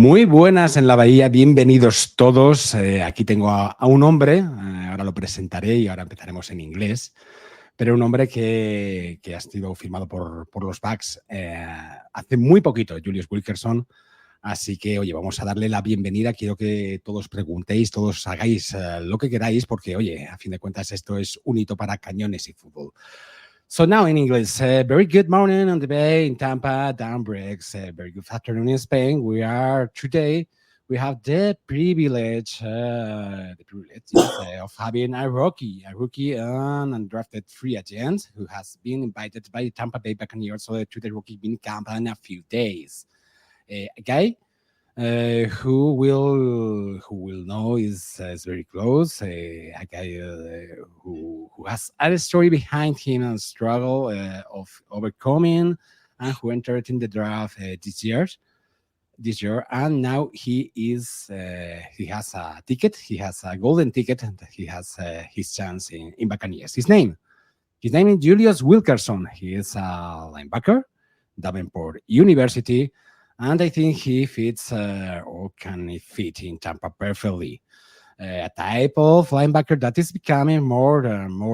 Muy buenas en la Bahía, bienvenidos todos. Aquí tengo a un hombre, ahora lo presentaré y ahora empezaremos en inglés, pero un hombre que ha sido firmado por los Bucks hace muy poquito, Julius Wilkerson. Así que, oye, vamos a darle la bienvenida. Quiero que todos preguntéis, todos hagáis lo que queráis, porque, oye, a fin de cuentas esto es un hito para Cañones y Fútbol. So now in English, very good morning on the bay in Tampa, down breaks, very good afternoon in Spain. We have the privilege, of having a rookie, and undrafted free agent who has been invited by the Tampa Bay Buccaneers to the rookie bean camp in a few days. A guy who will know is very close. A guy who has a story behind him and struggle of overcoming, and who entered in the draft this year, and now he has a ticket. He has a golden ticket, and he has his chance in Buccaneers. His name is Julius Wilkerson. He is a linebacker, Davenport University. And I think he fits or can fit in Tampa perfectly. A type of linebacker that is becoming more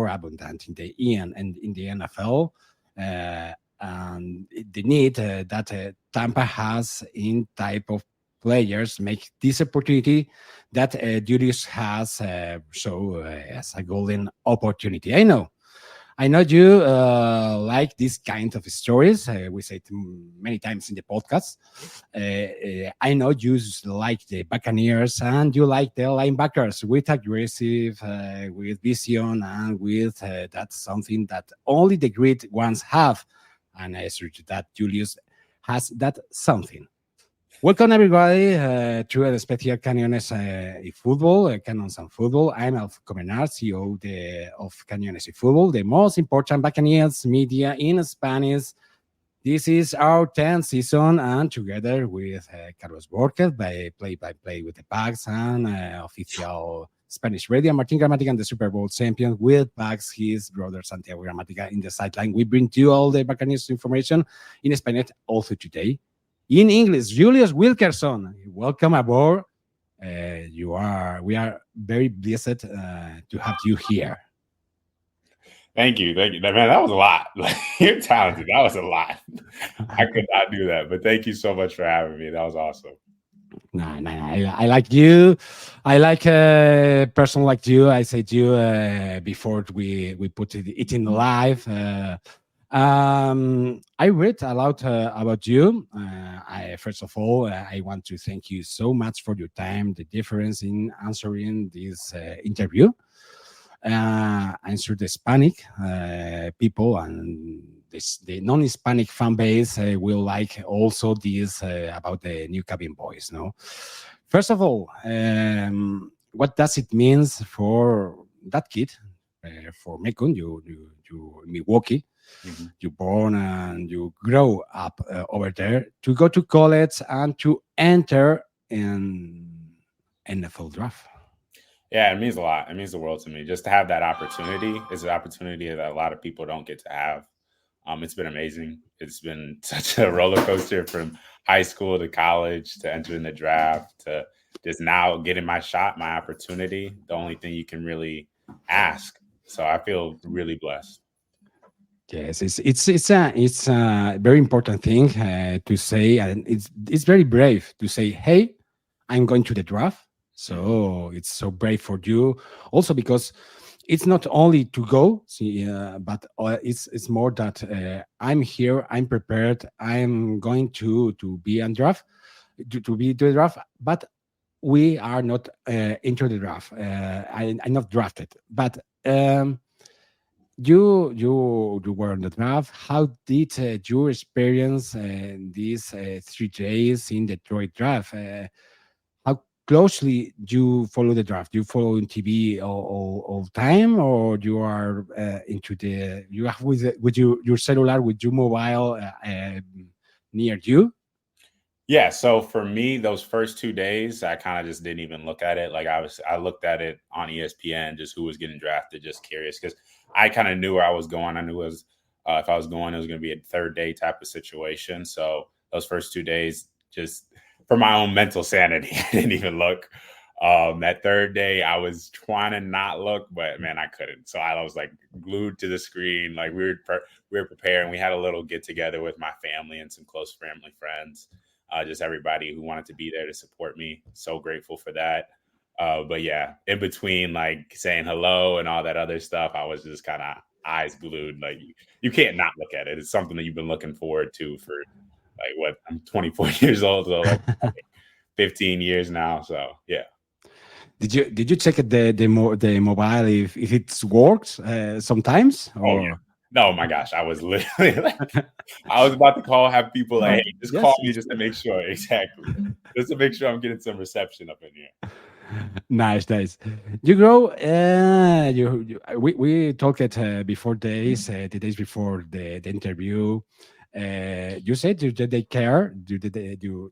abundant in the NFL, and the need that Tampa has in type of players make this opportunity that Julius has as a golden opportunity. I know you like this kind of stories. We say it many times in the podcast. I know you like the Buccaneers and you like the linebackers with aggressive, with vision, and with that's something that only the great ones have. And I assure you that Julius has that something. Welcome everybody to the special Cañones y Fútbol, Cannons and Football. I'm Alf Comenar, CEO of Cañones y Fútbol, the most important Buccaneers media in Spanish. This is our 10th season, and together with Carlos Borges, by play-by-play with the Bucks, and official Spanish radio, Martin Gramatica, and the Super Bowl champion with Bucks, his brother Santiago Gramatica in the sideline. We bring you all the Buccaneers information in Spanish also today. In English, Julius Wilkerson, welcome aboard. We are very blessed to have you here. Thank you. Man, that was a lot. You're talented. That was a lot. I could not do that, but thank you so much for having me. That was awesome. No, I like you. I like a person like you. I said you before we put it in live. I read a lot about you. First of all, I want to thank you so much for your time, the difference in answering this interview. Answer the Hispanic people and the non-Hispanic fan base will like also this about the new cabin boys. No, first of all, what does it mean for that kid, for Mekun, you Milwaukee? Mm-hmm. You born and you grow up over there to go to college and to enter in NFL draft. Yeah, it means a lot. It means the world to me. Just to have that opportunity is an opportunity that a lot of people don't get to have. It's been amazing. It's been such a roller coaster from high school to college to entering the draft to just now getting my shot, my opportunity. The only thing you can really ask. So I feel really blessed. Yes, it's a very important thing to say, and it's very brave to say, "Hey, I'm going to the draft." So it's so brave for you, also because it's not only to go, but it's more that I'm here, I'm prepared, I'm going to be on draft, to be to the draft, but we are not into the draft. I'm not drafted, but. You were in the draft. How did your experience these 3 days in the Detroit draft? How closely do you follow the draft? Do you follow on TV all time, or you are into the you have with your cellular, with your mobile near you? Yeah, so for me, those first 2 days, I kind of just didn't even look at it. Like I looked at it on ESPN, just who was getting drafted, just curious, because I kind of knew where I was going. I knew it was if I was going, it was going to be a third day type of situation. So those first 2 days, just for my own mental sanity, I didn't even look. That third day, I was trying to not look, but man, I couldn't. So I was like glued to the screen. Like we were preparing. We had a little get together with my family and some close family friends. Just everybody who wanted to be there to support me. So grateful for that. But yeah, in between like saying hello and all that other stuff, I was just kind of eyes glued. Like you can't not look at it. It's something that you've been looking forward to for like what, I'm 24 years old, so like 15 years now. So yeah. Did you check the mobile if it works sometimes Oh yeah. or No, my gosh, I was literally like, I was about to have people like, hey, just call yes, me just to make sure, exactly, just to make sure I'm getting some reception up in here. nice. You grow. We talked before the days before the interview. You said you did daycare.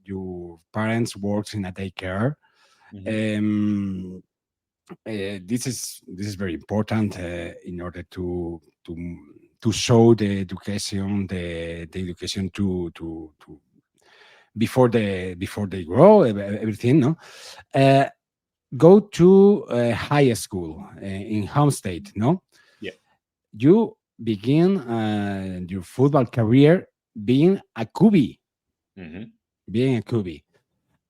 Your parents works in a daycare. Mhm. Um, this is very important in order to show the education the education to before they grow everything no uh, go to high school in home state no Yeah. you begin your football career being a QB Mhm. being a QB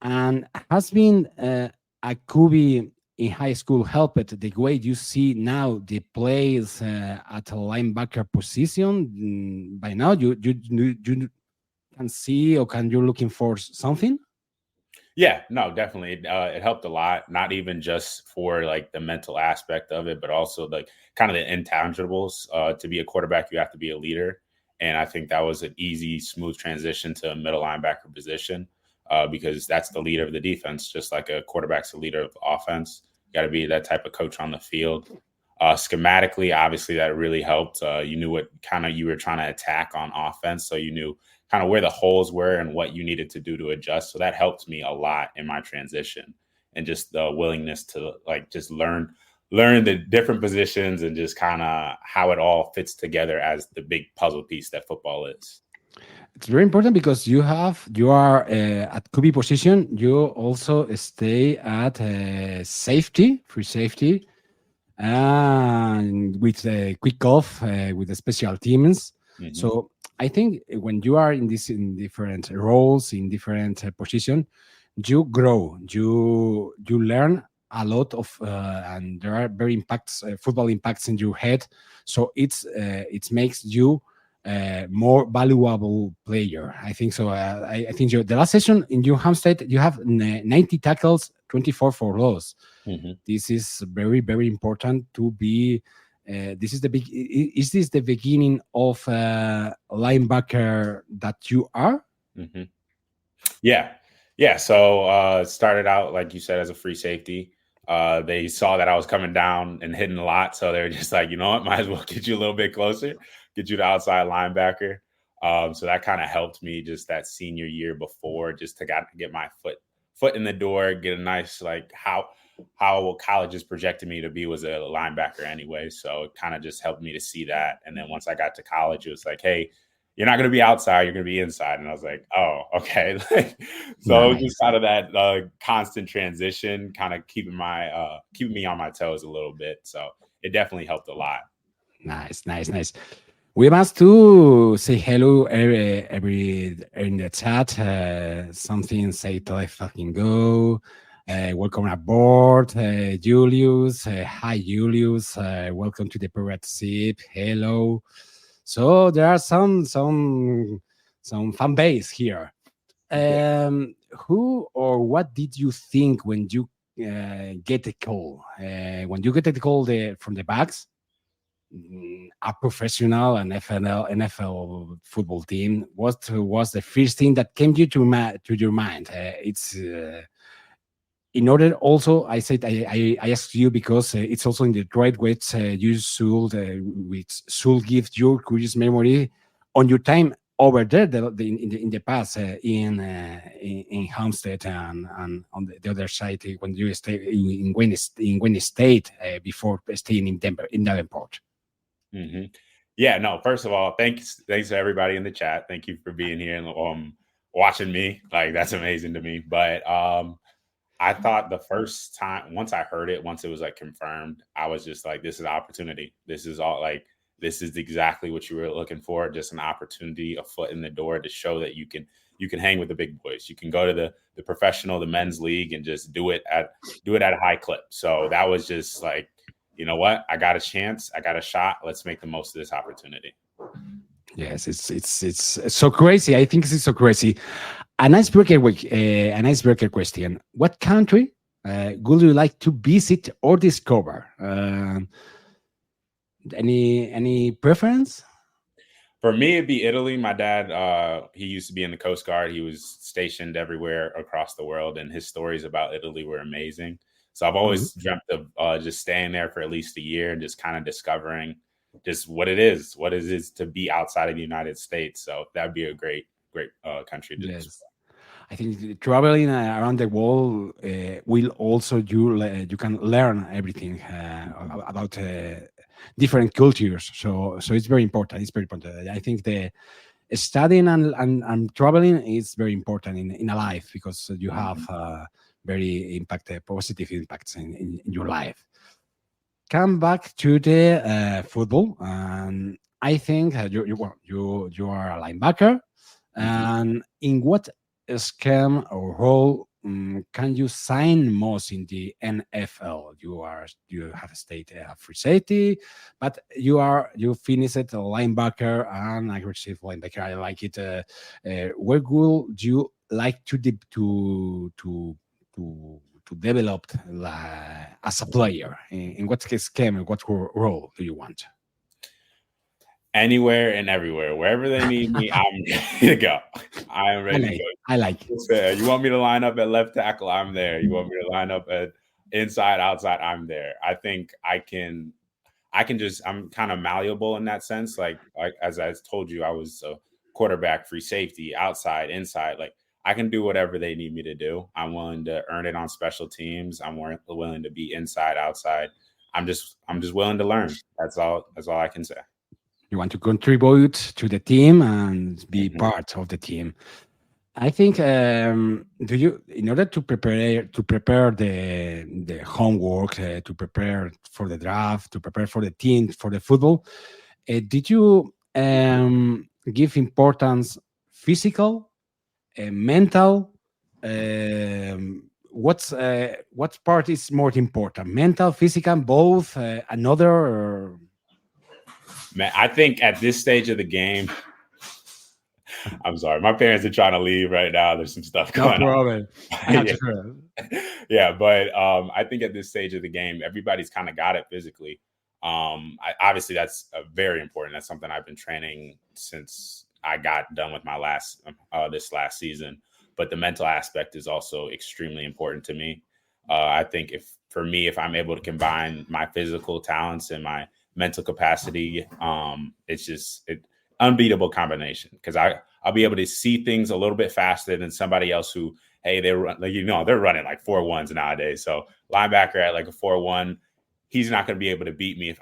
and has been a QB in high school helped the way you see now the plays at a linebacker position by now you can see or can you looking for something. Yeah, no, definitely. It helped a lot, not even just for like the mental aspect of it, but also like kind of the intangibles. To be a quarterback, you have to be a leader. And I think that was an easy, smooth transition to a middle linebacker position because that's the leader of the defense, just like a quarterback's the leader of the offense. You got to be that type of coach on the field. Schematically, obviously, that really helped. You knew what kind of you were trying to attack on offense. So you knew kind of where the holes were and what you needed to do to adjust. So that helped me a lot in my transition and just the willingness to like just learn the different positions and just kind of how it all fits together as the big puzzle piece that football is. It's very important because you are at QB position. You also stay at free safety, and with quick off with the special teams. Mm-hmm. So I think when you are in different roles in different position, you grow. You learn a lot of and there are very impacts football impacts in your head. So it makes you more valuable player. I think so. I think the last session in your Hampstead, you have 90 tackles, 24 for loss. Mm-hmm. This is very important to be. This is the big. Is this the beginning of linebacker that you are? Mm-hmm. Yeah. Yeah. So it started out, like you said, as a free safety. They saw that I was coming down and hitting a lot. So they were just like, you know what, might as well get you a little bit closer, get you the outside linebacker. So that kind of helped me just that senior year before, just to get my foot in the door, get a nice like how colleges projected me to be was a linebacker anyway. So it kind of just helped me to see that. And then once I got to college, it was like, hey, you're not going to be outside, you're going to be inside. And I was like, oh, okay. So just Nice, kind of that constant transition, kind of keeping me on my toes a little bit. So it definitely helped a lot. nice. We must to say hello every in the chat. Something say let's fucking go. Welcome aboard, Julius. Hi, Julius. Welcome to the Pirate Ship. Hello. So there are some fan base here. Yeah. Who or what did you think when you get the call? When you get the call from the backs, a professional and NFL football team. What was the first thing that came to your mind? It's in order. Also, I said I asked you because it's also in the right way. You should which should give your curious memory on your time over there in the past in Homestead and on the other side when you stay in Wayne State before staying in Denver in Davenport. Mm-hmm. Yeah, no, first of all, thanks to everybody in the chat. Thank you for being here. And watching me. Like, that's amazing to me. But I thought the first time, once I heard it, once it was like confirmed, I was just like, this is opportunity. This is all like, this is exactly what you were looking for. Just an opportunity, a foot in the door to show that you can hang with the big boys. You can go to the professional, the men's league, and just do it at a high clip. So that was just like, you know what? I got a chance. I got a shot. Let's make the most of this opportunity. Yes, it's so crazy. I think it's so crazy. An icebreaker question. What country would you like to visit or discover? Any preference? For me, it'd be Italy. My dad, he used to be in the Coast Guard. He was stationed everywhere across the world, and his stories about Italy were amazing. So I've always dreamt of just staying there for at least a year and just kind of discovering just what it is to be outside of the United States. So that'd be a great country to Yes. I think traveling around the world will also you can learn everything about different cultures. So it's very important. It's very important. I think the studying and traveling is very important in a life because you have very positive impacts in your life. Come back to the football, and I think you are a linebacker. And in what scheme or role can you sign most in the NFL? You have stayed a free safety, but you finished a linebacker and aggressive linebacker. I like it. Where would you like to develop as a player? In what scheme, what role do you want? Anywhere and everywhere, wherever they need me, I'm ready to go. I am ready to go. I like it. You want me to line up at left tackle? I'm there. You want me to line up at inside, outside? I'm there. I think I'm kind of malleable in that sense. Like as I told you, I was a quarterback, free safety, outside, inside. Like I can do whatever they need me to do. I'm willing to earn it on special teams. I'm willing to be inside, outside. I'm just willing to learn. That's all I can say. You want to contribute to the team and be part of the team. I think do you, in order to prepare the homework, to prepare for the draft, to prepare for the team, for the football, did you give importance physical, mental? What part is more important? Mental, physical, both, another? Or? Man, I think at this stage of the game, I'm sorry, my parents are trying to leave right now. There's some stuff going on. Yeah, but I think at this stage of the game, everybody's kind of got it physically. Obviously, that's very important. That's something I've been training since I got done with my this last season. But the mental aspect is also extremely important to me. I think if I'm able to combine my physical talents and my mental capacity, it's just an unbeatable combination because I'll be able to see things a little bit faster than somebody else who, hey, they're running like 4.1s nowadays. So linebacker at like a 4.1, he's not going to be able to beat me if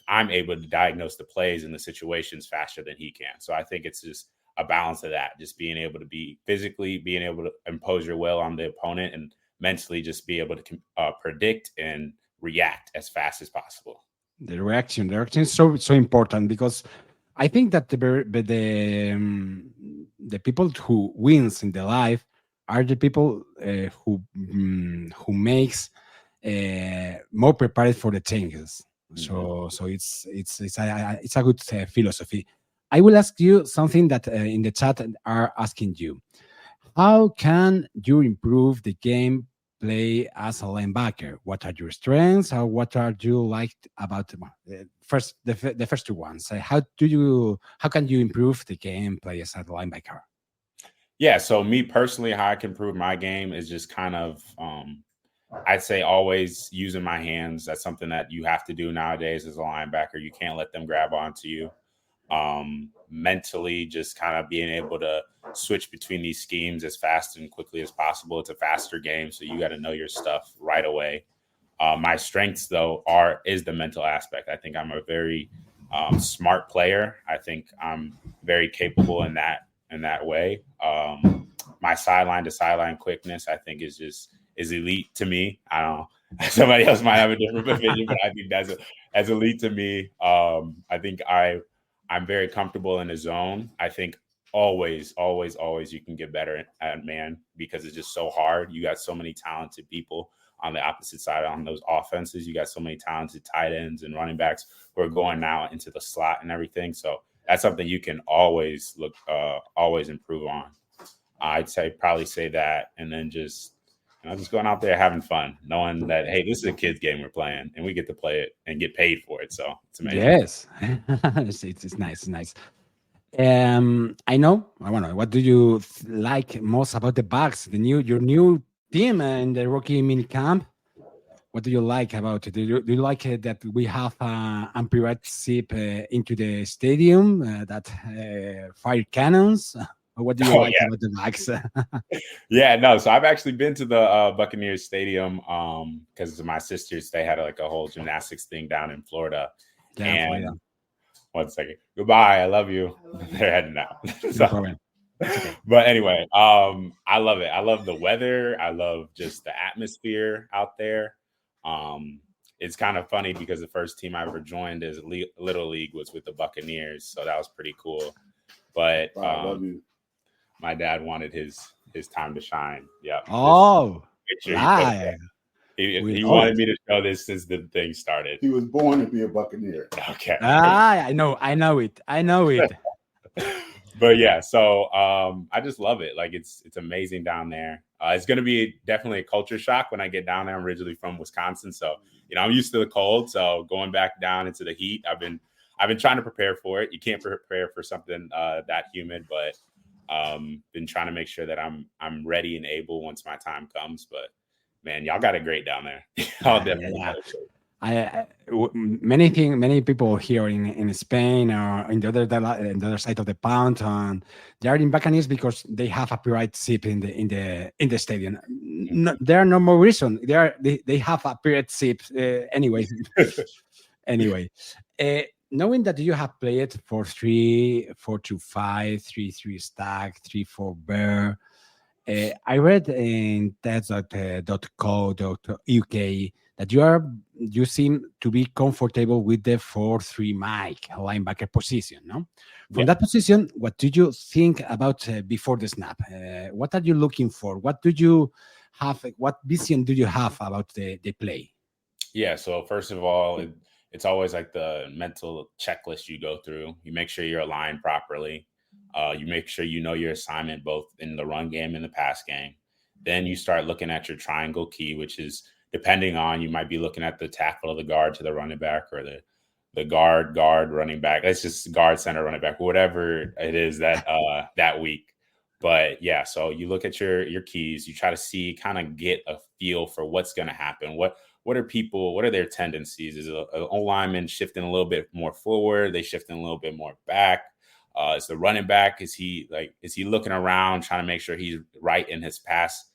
I'm able to diagnose the plays and the situations faster than he can. So I think it's just a balance of that, just being able to be physically, being able to impose your will on the opponent, and mentally just be able to predict and react as fast as possible. The reaction is so important because I think that the people who wins in the life are the people who makes more prepared for the changes. So it's a good philosophy. I will ask you something that in the chat are asking you. How can you improve the game play as a linebacker? What are your strengths, or what are you like about the first two ones? How can you improve the game play as a linebacker? Yeah, so me personally, how I can improve my game is just kind of I'd say always using my hands. That's something that you have to do nowadays as a linebacker. You can't let them grab onto you. Mentally, just kind of being able to switch between these schemes as fast and quickly as possible. It's a faster game, so you got to know your stuff right away. My strengths, though, is the mental aspect. I think I'm a very smart player. I think I'm very capable in that way. my sideline to sideline quickness, I think is elite to me. I don't know. Somebody else might have a different opinion, but I think that's elite to me. I think I'm very comfortable in the zone. I think always you can get better at man because it's just so hard. You got so many talented people on the opposite side on those offenses. You got so many talented tight ends and running backs who are going now into the slot and everything. So that's something you can always improve on. Probably say that, and then just going out there having fun, knowing that, hey, this is a kid's game we're playing, and we get to play it and get paid for it. So it's amazing. Yes, it's nice, nice. I know. I wonder, what do you like most about the Bucks, your new team in the rookie mini camp? What do you like about it? Do you like that we have unpurified sip into the stadium that fire cannons? What do you like about the Bucks? Yeah, no. So I've actually been to the Buccaneers stadium because my sisters, they had like a whole gymnastics thing down in Florida. Florida. 1 second. Goodbye. I love you. They're heading out. No problem. Okay. But anyway, I love it. I love the weather. I love just the atmosphere out there. It's kind of funny because the first team I ever joined as Little League was with the Buccaneers. So that was pretty cool. But I love you. My dad wanted his time to shine. Yeah. Oh, he wanted me to show this since the thing started. He was born to be a Buccaneer. Okay. I know it. But yeah, so I just love it. Like it's amazing down there. It's going to be definitely a culture shock when I get down there. I'm originally from Wisconsin, so I'm used to the cold. So going back down into the heat, I've been trying to prepare for it. You can't prepare for something that humid, but been trying to make sure that I'm ready and able once my time comes. But man, y'all got it great down there. Y'all definitely got it great. Many people here in Spain or in the other side of the pond, they are in Buccaneers because they have a pirate sip in the stadium. No, there are no more reason. They have a pirate sip anyway. Anyway, knowing that you have played for 3-4-2-5, 3-3 stack, 3-4 bear. I read in tats.co.uk that you seem to be comfortable with the 4-3 Mike linebacker position, no? From that position, what do you think about before the snap? What are you looking for? What do you have? What vision do you have about the play? Yeah, so first of all, it's always like the mental checklist you go through. You make sure you're aligned properly. You make sure you know your assignment both in the run game and the pass game. Then you start looking at your triangle key, which is depending on, you might be looking at the tackle of the guard to the running back, or the guard running back. It's just guard, center, running back, whatever it is that week. But yeah, so you look at your keys, you try to kind of get a feel for what's going to happen. What are their tendencies? Is an O-lineman shifting a little bit more forward? Are they shifting a little bit more back? Is the running back, is he looking around trying to make sure he's right in his pass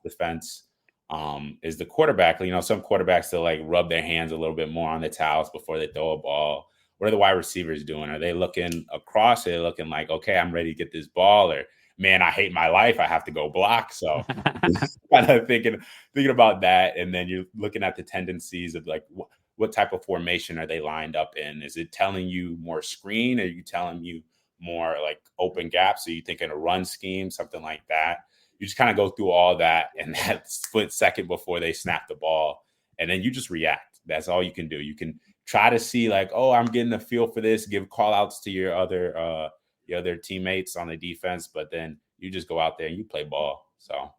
defense? Is the quarterback, some quarterbacks, they'll like rub their hands a little bit more on the towels before they throw a ball. What are the wide receivers doing? Are they looking across? Are they looking like, okay, I'm ready to get this ball? Or, man, I hate my life, I have to go block. So kind of thinking about that. And then you're looking at the tendencies of like, what type of formation are they lined up in? Is it telling you more screen? Or are you telling you more like open gaps? Are you thinking a run scheme, something like that? You just kind of go through all that in that split second before they snap the ball. And then you just react. That's all you can do. You can try to see like, oh, I'm getting a feel for this, give call outs to your other teammates on the defense, but then you just go out there and you play ball. So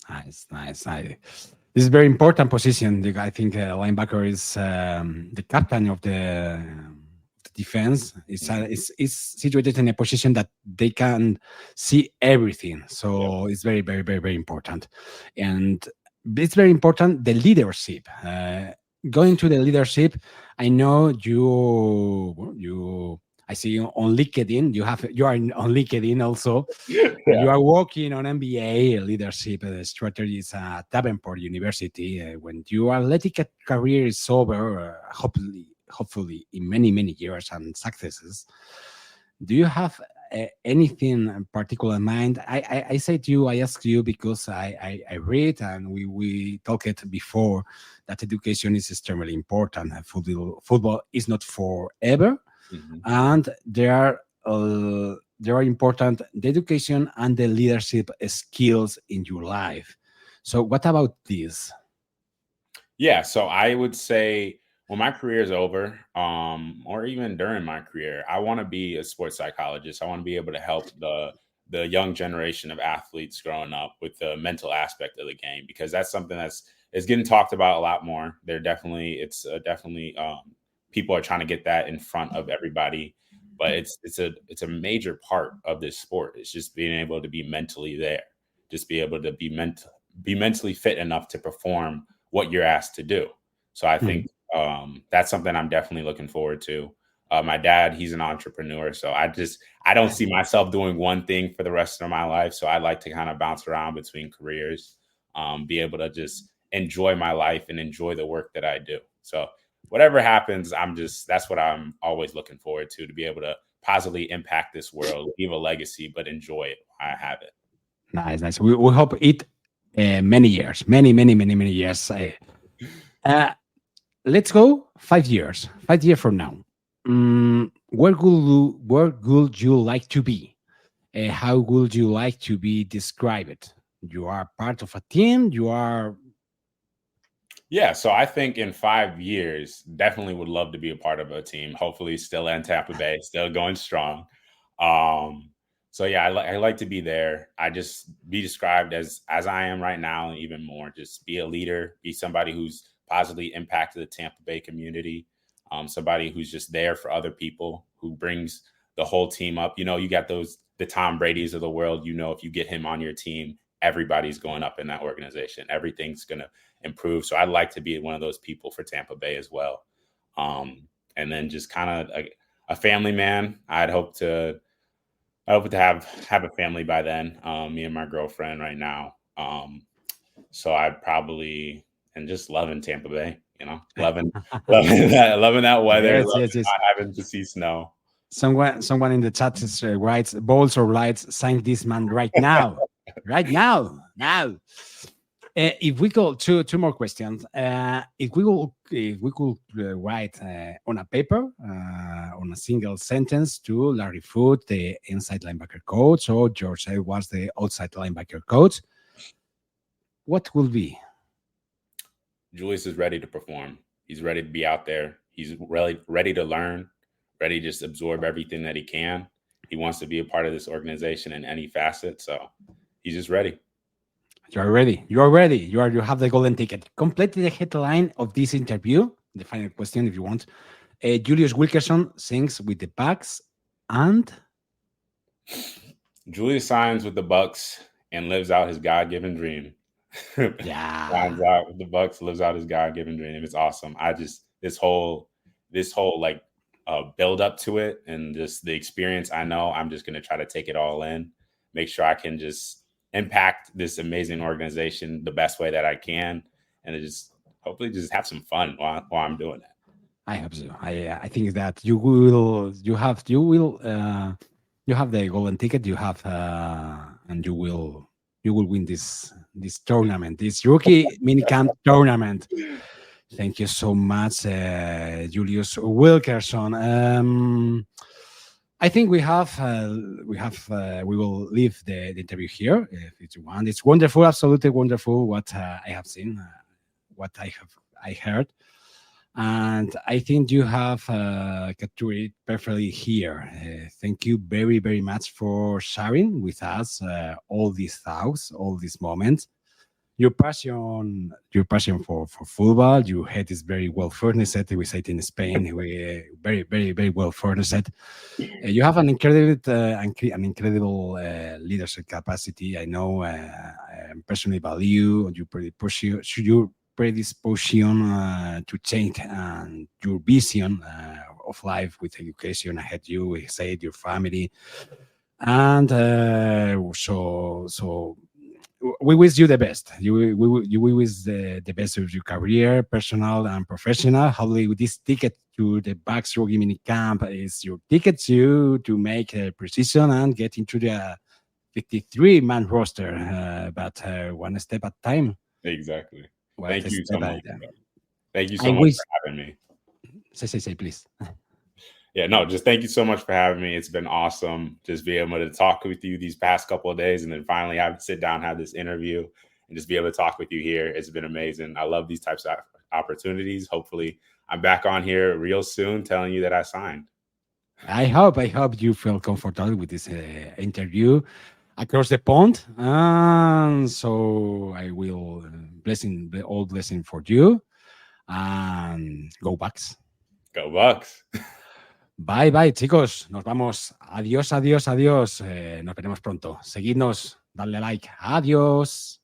nice. This is a very important position. I think linebacker is the captain of the defense. It's situated in a position that they can see everything. So it's very, very, very, very important. And it's very important, the leadership. Going to the leadership, I know I see you on LinkedIn. You are on LinkedIn also. Yeah. You are working on MBA leadership strategies at Davenport University. When your athletic career is over, hopefully in many years and successes, do you have anything in particular in mind? I say to you, I ask you because I read and we talked it before that education is extremely important. Football is not forever, and there are important the education and the leadership skills in your life. So what about this? Yeah, so I would say when my career is over, or even during my career, I want to be a sports psychologist. I want to be able to help the young generation of athletes growing up with the mental aspect of the game, because that's something is getting talked about a lot more. Definitely people are trying to get that in front of everybody, but it's a major part of this sport. It's just being able to be mentally there, just be able to be mentally fit enough to perform what you're asked to do. So I think that's something I'm definitely looking forward to. My dad, he's an entrepreneur, so I don't see myself doing one thing for the rest of my life. So I like to kind of bounce around between careers, be able to just enjoy my life and enjoy the work that I do. So whatever happens, that's what I'm always looking forward to be able to positively impact this world, leave a legacy, but enjoy it while I have it. Nice. We hope it many years, many years. Let's go 5 years. 5 years from now, where would you like to be? How would you like to be described? You are part of a team. You are. Yeah, so I think in 5 years, definitely would love to be a part of a team. Hopefully, still in Tampa Bay, still going strong. So yeah, I like to be there. I just be described as I am right now, and even more. Just be a leader, be somebody who's positively impacted the Tampa Bay community. Somebody who's just there for other people, who brings the whole team up. You got the Tom Brady's of the world. If you get him on your team, everybody's going up in that organization. Everything's going to improve. So I'd like to be one of those people for Tampa Bay as well. And then just kind of a family man. I hope to have a family by then. Me and my girlfriend right now. So I'd probably, and just loving Tampa Bay, loving that weather, Yes. not having to see snow. Someone in the chat writes, balls or lights, sign this man right now. Right now. If we go two more questions, if we could write on a paper, on a single sentence to Larry Foote, the inside linebacker coach, or George Edwards, the outside linebacker coach, what will be? Julius is ready to perform. He's ready to be out there. He's really ready to learn, ready to just absorb everything that he can. He wants to be a part of this organization in any facet. So he's just ready. You are ready. You have the golden ticket. Complete the headline of this interview. The final question, if you want. Julius Wilkerson sings with the Bucks, and Julius signs with the Bucks and lives out his God-given dream. Yeah, signs out with the Bucks, lives out his God-given dream. It's awesome. I just this whole like build up to it, and just the experience. I know I'm just gonna try to take it all in, make sure I can just impact this amazing organization the best way that I can, and just hopefully just have some fun while I'm doing it. I hope so. I think that you will have the golden ticket. And you will win this tournament, this rookie minicamp tournament. Thank you so much, Julius Wilkerson. I think we will leave the interview here if you want. It's wonderful, absolutely wonderful what I have seen, what I heard, and I think you have captured it perfectly here. Thank you very, very much for sharing with us all these thoughts, all these moments. Your passion for football, your head is very well furnished. We say it in Spain, very, very, very well furnished. You have an incredible leadership capacity. I know, personally value your predisposition to change and your vision of life with education ahead you. We say your family, and so. we wish you the best. We wish the best of your career, personal and professional. Hopefully, with this ticket to the Bucks Rookie Mini Camp is your ticket to make a precision and get into the 53-man roster, but one step at a time. Exactly. One Thank you so step at a much. time. Thank you I so much wish- for having me. Say, please. Yeah, no, just thank you so much for having me. It's been awesome just being able to talk with you these past couple of days and then finally have to sit down, have this interview, and just be able to talk with you here. It's been amazing. I love these types of opportunities. Hopefully, I'm back on here real soon telling you that I signed. I hope you feel comfortable with this interview across the pond. So I will all blessing for you, and go Bucks. Go Bucks. Bye, bye, chicos. Nos vamos. Adiós, adiós, adiós. Nos veremos pronto. Seguidnos, dadle like. Adiós.